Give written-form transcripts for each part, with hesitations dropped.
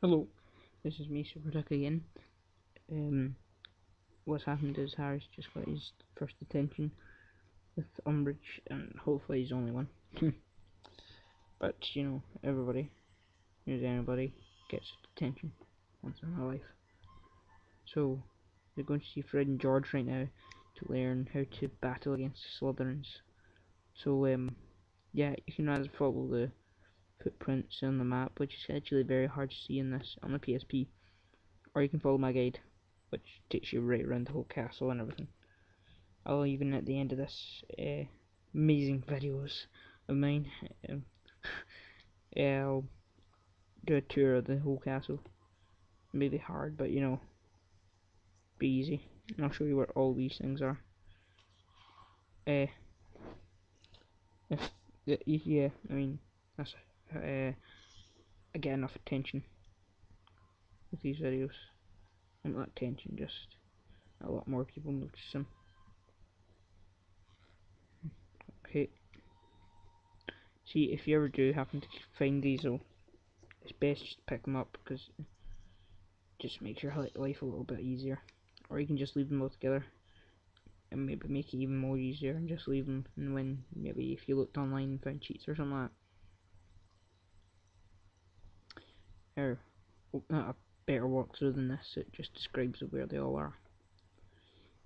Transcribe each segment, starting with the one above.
Hello, this is me, Super again. Um, what's happened is Harry's just got his first detention with Umbridge, and hopefully he's only one. But, you know, everybody, who's anybody, gets detention once in their life. So, they're going to see Fred and George right now to learn how to battle against the Slytherins. So, yeah, you can either follow the footprints on the map, which is actually very hard to see in this on the PSP, or you can follow my guide, which takes you right around the whole castle and everything. I'll even at the end of this amazing videos of mine, um, I'll do a tour of the whole castle. Maybe hard, but you know, be easy. And I'll show you where all these things are. Uh, if yeah, I mean that's I get enough attention with these videos. Not attention, just a lot more people notice them. Okay. See, if you ever do happen to find these, though, it's best just to pick them up because it just makes your life a little bit easier. Or you can just leave them all together and maybe make it even more easier and just leave them, and when maybe if you looked online and found cheats or something like that, or a better walkthrough than this, it just describes where they all are.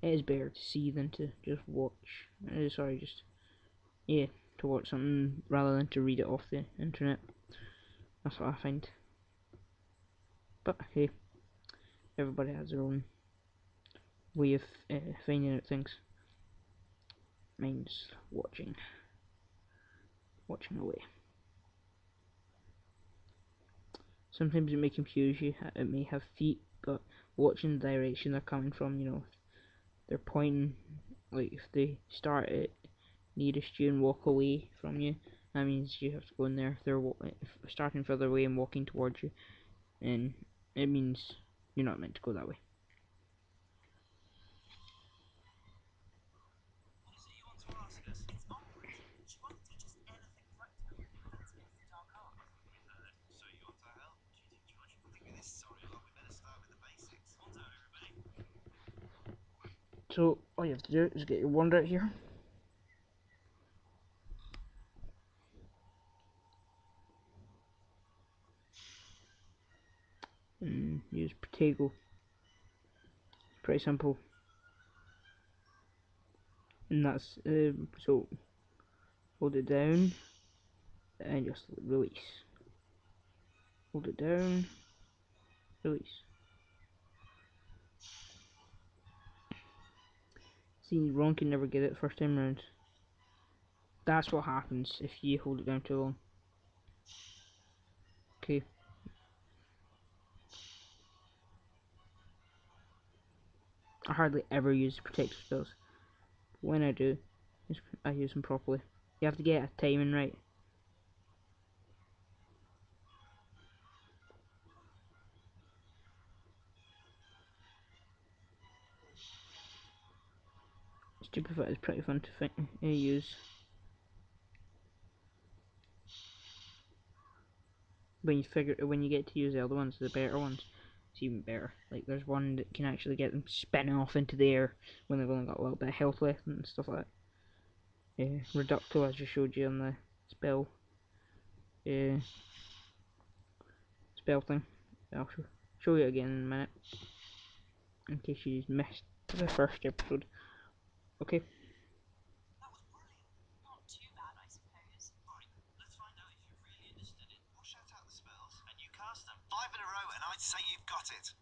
It is better to see than to just watch, sorry, just, yeah, to watch something rather than to read it off the internet. That's what I find. But hey, everybody has their own way of finding out things. Mine's watching away. Sometimes it may confuse you, it may have feet, but watching the direction they're coming from, you know, they're pointing, like if they start at nearest you and walk away from you, that means you have to go in there. If they're starting further away and walking towards you, and it means you're not meant to go that way. So all you have to do is get your wand out here. And use protego. Pretty simple. And that's so hold it down and just release. Hold it down, release. See, Ron can never get it first time round. That's what happens if you hold it down too long. Okay. I hardly ever use protective spells. When I do, I use them properly. You have to get a timing right. Stupefy is pretty fun to use. When you get to use the other ones, the better ones, it's even better. Like there's one that can actually get them spinning off into the air when they've only got a little bit of health left and stuff like that. Yeah, Reducto, as I showed you on the spell, uh, spell thing. I'll show you again in a minute, in case you missed the first episode. Okay. Five in a row, and I'd say you've got it.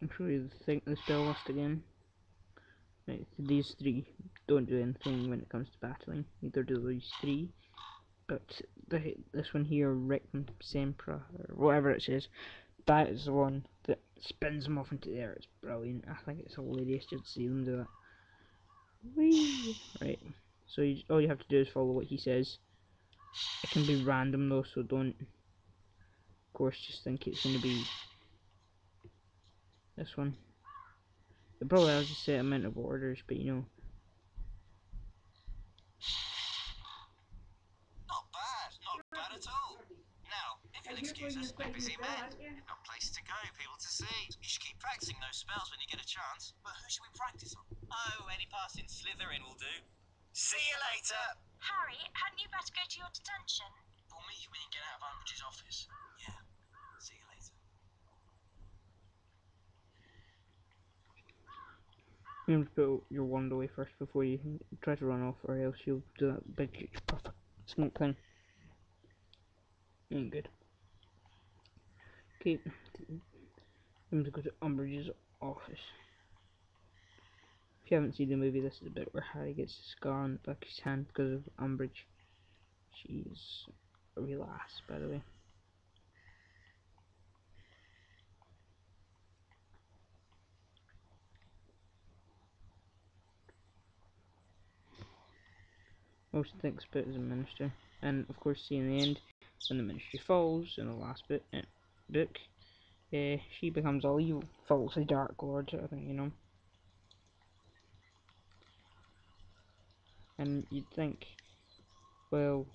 I'll show you the spell list again. Right, so these three don't do anything when it comes to battling. Neither do these three. But this one here, Rectum Sempra, or whatever it says, that is the one that spins them off into the air. It's brilliant. I think it's hilarious just to see them do that. Whee! Right. So all you have to do is follow what he says. It can be random though, so don't, of course, just think it's going to be this one. It probably has a set amount of orders, but you know. Not bad at all. You'll excuse us, we're busy men. We've got places to go, people to see. You should keep practicing those spells when you get a chance. But who should we practice on? Oh, any passing Slytherin will do. See you later! Harry, hadn't you better go to your detention? We'll meet you when you get out of Umbridge's office. Yeah. See you later. You have to put your wand away first before you try to run off, or else you'll do that big puff smoke thing. Ain't good. Okay, I'm to go to Umbridge's office. If you haven't seen the movie, this is a bit where Harry gets a scar on the back of his hand because of Umbridge. She's a real ass, by the way. Most things about as a minister, and of course, see in the end, when the ministry falls in the last book, she becomes all evil, falls a Dark Lord, I think, you know. And you'd think, well,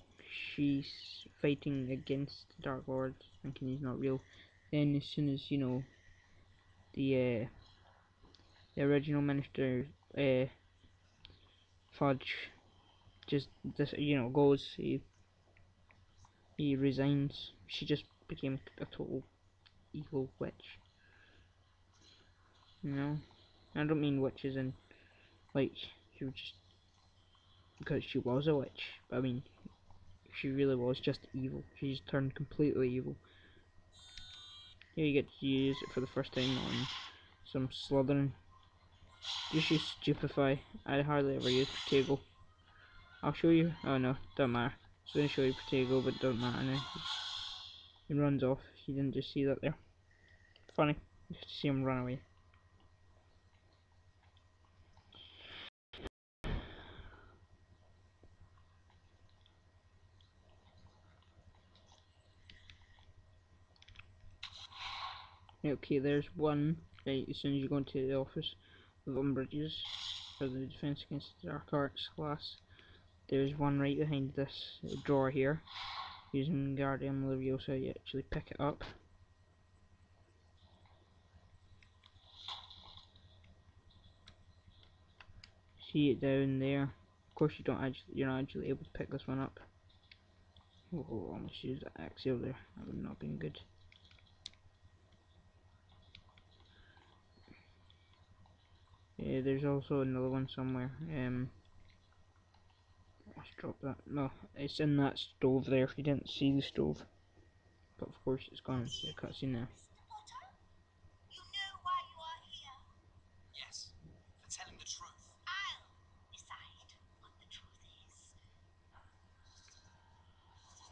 she's fighting against the Dark Lord, thinking he's not real. Then as soon as, you know, the original minister, Fudge, just this, you know, goes, he resigns. She just became a total evil witch. You know, I don't mean witches in like she was just because she was a witch. But I mean, she really was just evil. She's turned completely evil. Here you get to use it for the first time on some Slytherin. Just use stupefy. I hardly ever use protego. I'll show you. Oh no, don't matter. I was going to show you protego, but don't matter now. He runs off. You didn't just see that there. Funny, just to see him run away. Okay, there's one right as soon as you go into the office of Umbridge's for the Defence Against the Dark Arts class. There's one right behind this drawer here. Using Guardian Leviosa, you actually pick it up. See it down there. Of course, you're not actually able to pick this one up. Oh, almost used that axial there. That would not have been good. Yeah, there's also another one somewhere. Let's drop that. No, it's in that stove there. If you didn't see the stove, but of course it's gone into the cutscene now. You know why you are here. Yes. For telling the truth. I'll decide what the truth is.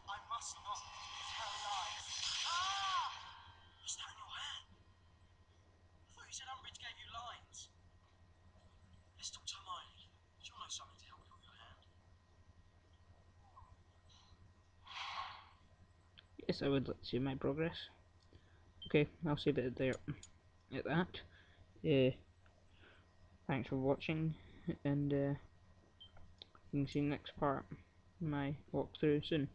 I must not tell lies. Ah! What's that in your hand? I thought you said Umbridge gave you lines. Let's talk to Hermione. She'll know something to help heal your hand. Yes, I would like to see my progress. Okay, I'll save it there at that. Thanks for watching, and you can see the next part of my walkthrough soon.